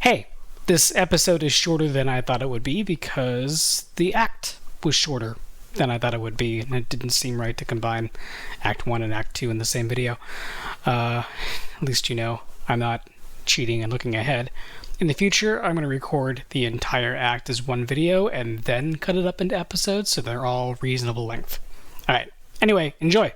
Hey, this episode is shorter than I thought it would be because the act was shorter than I thought it would be, and it didn't seem right to combine Act 1 and Act 2 in the same video. At least you know I'm not cheating and looking ahead. In the future, I'm going to record the entire act as one video and then cut it up into episodes so they're all reasonable length. Alright, anyway, enjoy!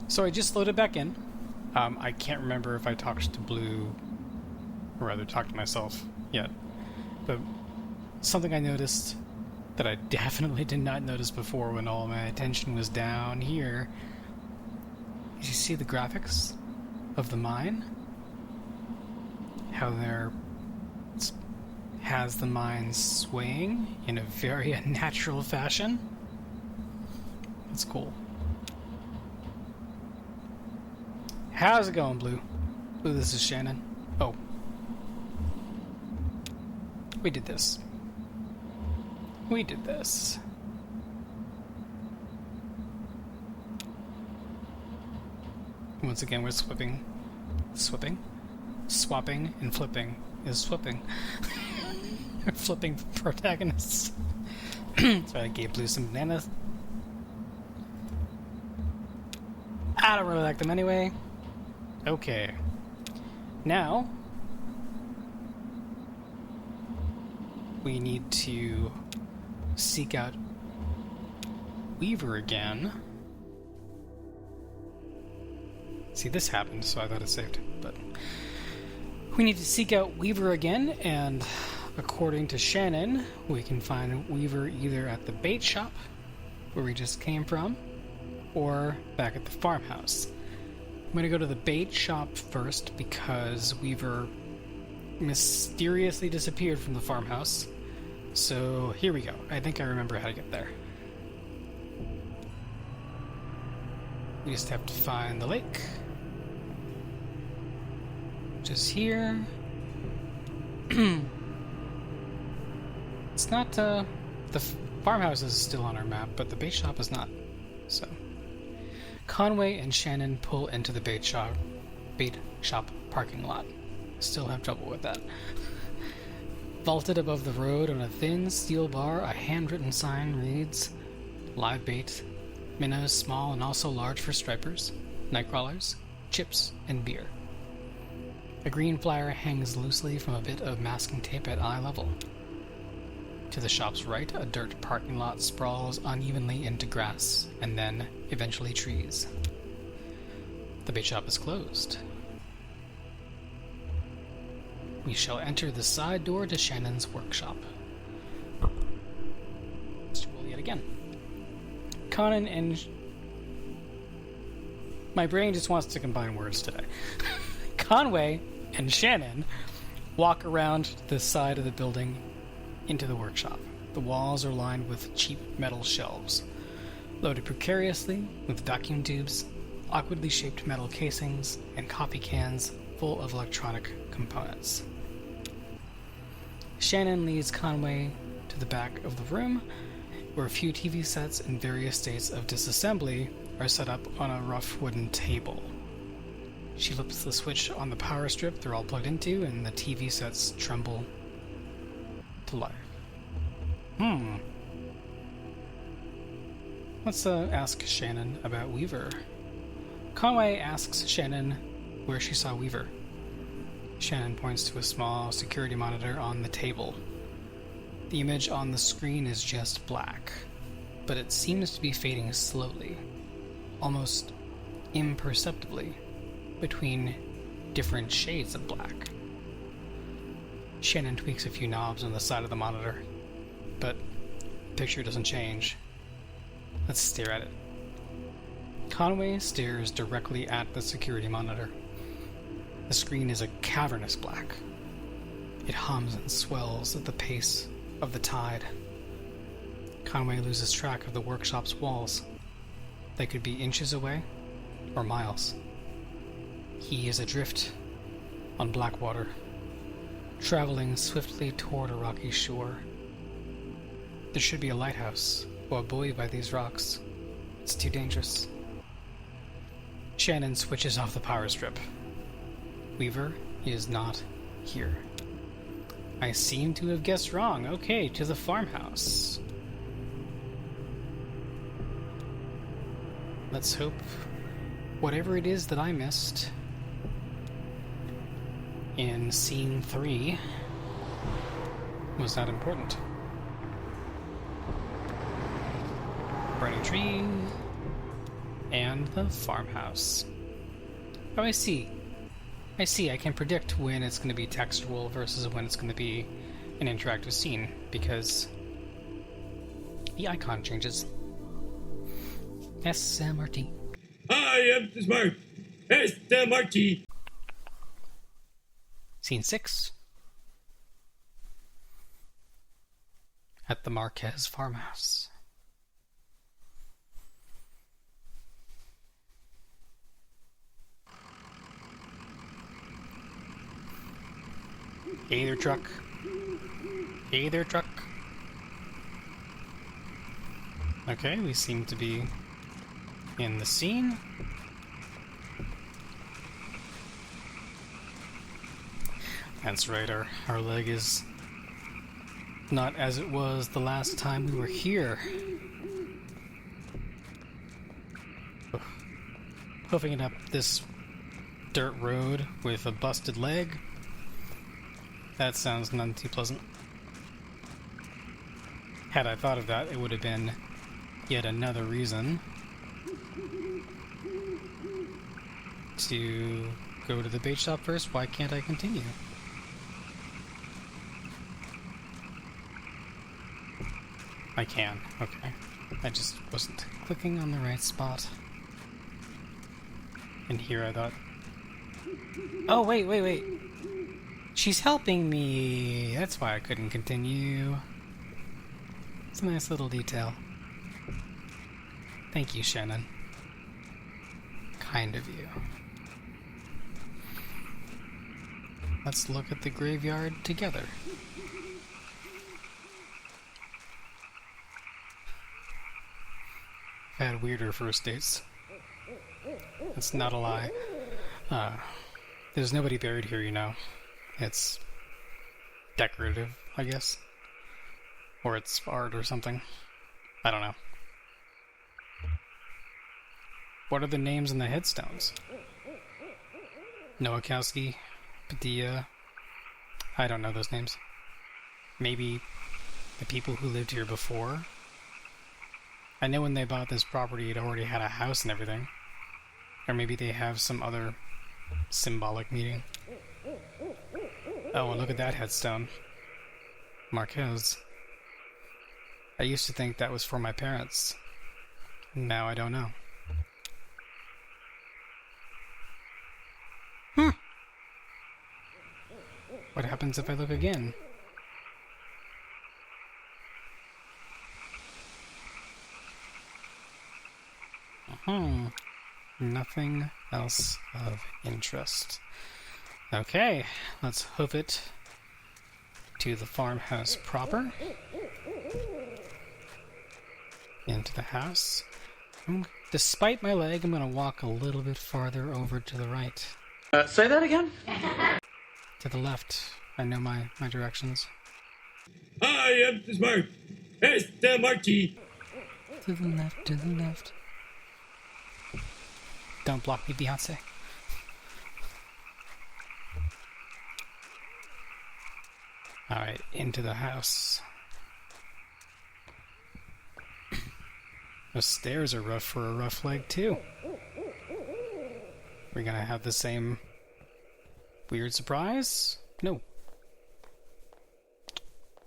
So I just loaded back in. I can't remember if I talked to Blue, or rather talked to myself yet, but something I noticed that I definitely did not notice before when all my attention was down here. Did you see the graphics of the mine? How there has the mine swaying in a very unnatural fashion? That's cool. How's it going, Blue? Blue, this is Shannon. Oh. We did this. Once again, we're swapping and flipping is swapping. We're flipping protagonists. So I gave Blue some bananas. I don't really like them anyway. Okay. Now, we need to seek out Weaver again. See, this happened, so I thought it saved. But we need to seek out Weaver again, and according to Shannon, we can find Weaver either at the bait shop, where we just came from, or back at the farmhouse. I'm going to go to the bait shop first because Weaver mysteriously disappeared from the farmhouse. So here we go. I think I remember how to get there. We just have to find the lake, which is here. It's not, the farmhouse is still on our map, but the bait shop is not. So Conway and Shannon pull into the bait shop parking lot. Still have trouble with that. Vaulted above the road on a thin steel bar, a handwritten sign reads, "Live bait, minnows small and also large for stripers, nightcrawlers, chips, and beer." A green flyer hangs loosely from a bit of masking tape at eye level. To the shop's right, a dirt parking lot sprawls unevenly into grass, and then, eventually, trees. The bait shop is closed. We shall enter the side door to Shannon's workshop. Let's roll yet again. Conan and... My brain just wants to combine words today. Conway and Shannon walk around the side of the building into the workshop. The walls are lined with cheap metal shelves, loaded precariously with vacuum tubes, awkwardly shaped metal casings, and coffee cans full of electronic components. Shannon leads Conway to the back of the room, where a few TV sets in various states of disassembly are set up on a rough wooden table. She flips the switch on the power strip they're all plugged into, and the TV sets tremble to life. Let's ask Shannon about Weaver. Conway asks Shannon where she saw Weaver. Shannon points to a small security monitor on the table. The image on the screen is just black, but it seems to be fading slowly, almost imperceptibly, between different shades of black. Shannon tweaks a few knobs on the side of the monitor, but the picture doesn't change. Let's stare at it. Conway stares directly at the security monitor. The screen is a cavernous black. It hums and swells at the pace of the tide. Conway loses track of the workshop's walls. They could be inches away or miles. He is adrift on black water, traveling swiftly toward a rocky shore. There should be a lighthouse, or a buoy by these rocks. It's too dangerous. Shannon switches off the power strip. Weaver is not here. I seem to have guessed wrong. Okay, to the farmhouse. Let's hope whatever it is that I missed in scene 3 was not important. Burning tree and the farmhouse. Oh, I see. I can predict when it's going to be textual versus when it's going to be an interactive scene because the icon changes. SMRT. I am smart. SMRT. Scene 6. At the Marquez farmhouse. Hey there, truck. Hey there, truck. Okay, we seem to be in the scene. That's right, our leg is not as it was the last time we were here. Hoofing it up this dirt road with a busted leg. That sounds none too pleasant. Had I thought of that, it would have been yet another reason to go to the bait shop first. Why can't I continue? I can. Okay. I just wasn't clicking on the right spot. And here I thought... Oh, wait. She's helping me! That's why I couldn't continue. It's a nice little detail. Thank you, Shannon. Kind of you. Let's look at the graveyard together. I've had weirder first dates. That's not a lie. There's nobody buried here, you know. It's decorative, I guess. Or it's art or something. I don't know. What are the names in the headstones? Nowakowski, Padilla. I don't know those names. Maybe the people who lived here before? I know when they bought this property, it already had a house and everything. Or maybe they have some other symbolic meaning. Oh, and look at that headstone. Marquez. I used to think that was for my parents. Now I don't know. What happens if I look again? Nothing else of interest. Okay, let's hoof it to the farmhouse proper. Into the house. Despite my leg, I'm going to walk a little bit farther over to the right. Say that again? To the left. I know my directions. I am smart. SMRT. To the left, to the left. Don't block me, Beyonce. Alright, into the house. The stairs are rough for a rough leg, too. We're gonna have the same weird surprise? No.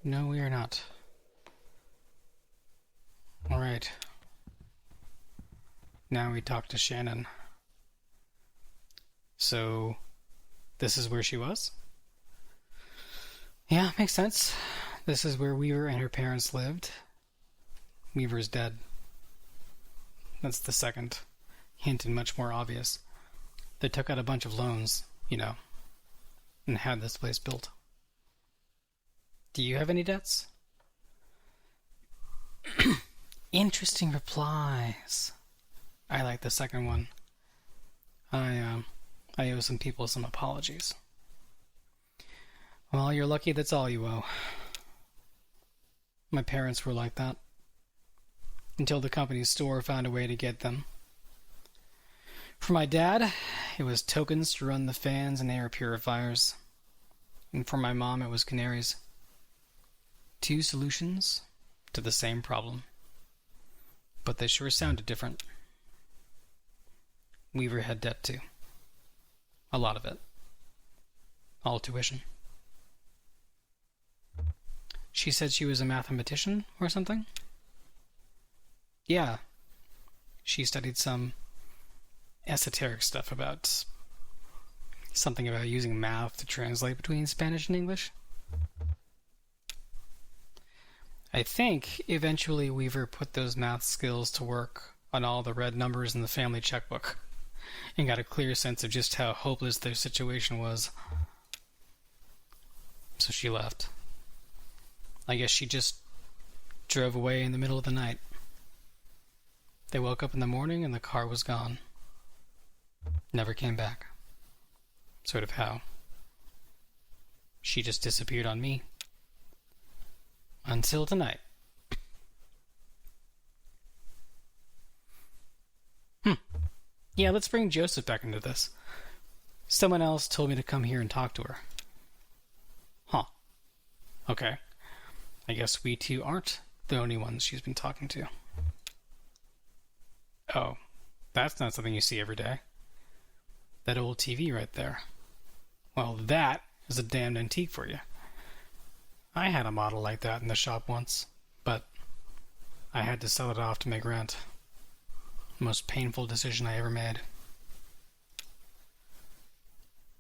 No, we are not. Alright. Now we talk to Shannon. So, this is where she was? Yeah, makes sense. This is where Weaver and her parents lived. Weaver's dead. That's the second hint and much more obvious. They took out a bunch of loans, you know, and had this place built. Do you have any debts? Interesting replies. I like the second one. I owe some people some apologies. Well, you're lucky that's all you owe. My parents were like that. Until the company store found a way to get them. For my dad, it was tokens to run the fans and air purifiers. And for my mom, it was canaries. 2 solutions to the same problem. But they sure sounded different. Weaver had debt too. A lot of it. All tuition. She said she was a mathematician or something? Yeah. She studied some esoteric stuff about something about using math to translate between Spanish and English. I think eventually Weaver put those math skills to work on all the red numbers in the family checkbook and got a clear sense of just how hopeless their situation was. So she left. I guess she just drove away in the middle of the night. They woke up in the morning and the car was gone. Never came back. Sort of how she just disappeared on me. Until tonight. Yeah, let's bring Joseph back into this. Someone else told me to come here and talk to her. Huh. Okay. I guess we two aren't the only ones she's been talking to. Oh, that's not something you see every day. That old TV right there. Well, that is a damned antique for you. I had a model like that in the shop once, but I had to sell it off to make rent. Most painful decision I ever made.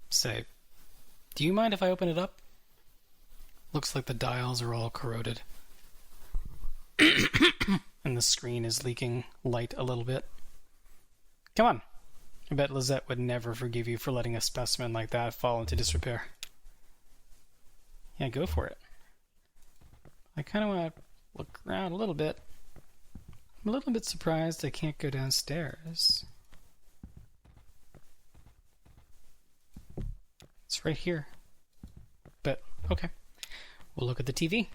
Say, do you mind if I open it up? Looks like the dials are all corroded. And the screen is leaking light a little bit. Come on. I bet Lizette would never forgive you for letting a specimen like that fall into disrepair. Yeah, go for it. I kind of want to look around a little bit. I'm a little bit surprised I can't go downstairs. It's right here. But, okay. We'll look at the TV.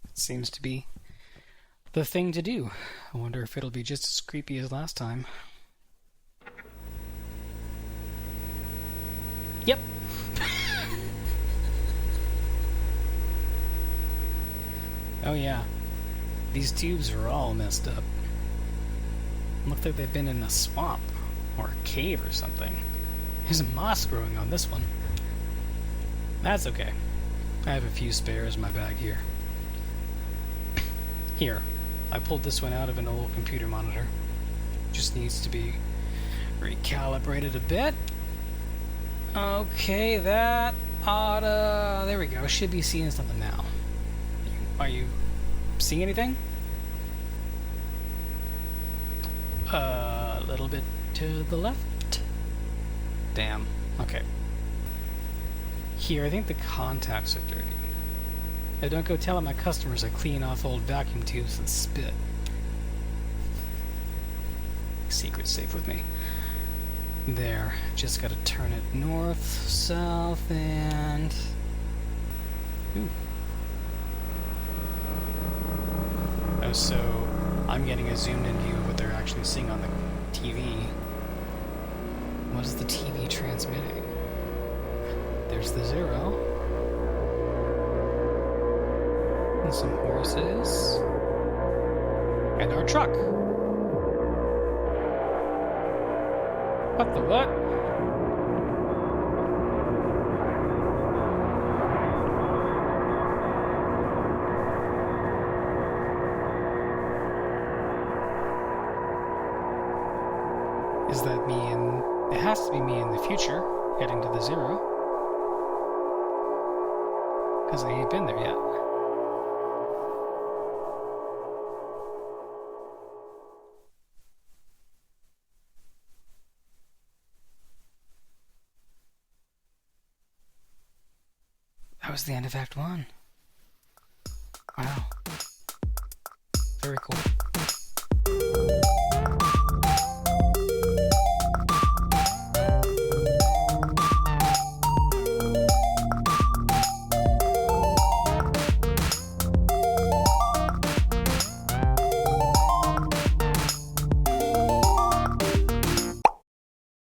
It seems to be the thing to do. I wonder if it'll be just as creepy as last time. Yep. Oh yeah. These tubes are all messed up. Look like they've been in a swamp or a cave or something. There's moss growing on this one. That's okay. I have a few spares in my bag here. Here, I pulled this one out of an old computer monitor. Just needs to be recalibrated a bit. Okay, that oughta... There we go. Should be seeing something now. Are you seeing anything? A little bit to the left. Damn. Okay. Here, I think the contacts are dirty. Now don't go telling my customers I clean off old vacuum tubes and spit. Secret safe with me. There. Just gotta turn it north, south, and... Ooh. Oh, so I'm getting a zoomed-in view of what they're actually seeing on the TV. What is the TV transmitting? There's the 0. And some horses. And our truck. What the what? Is that me in... It has to be me in the future, heading to the 0. Because I ain't been there yet. That was the end of Act 1. Wow. Very cool.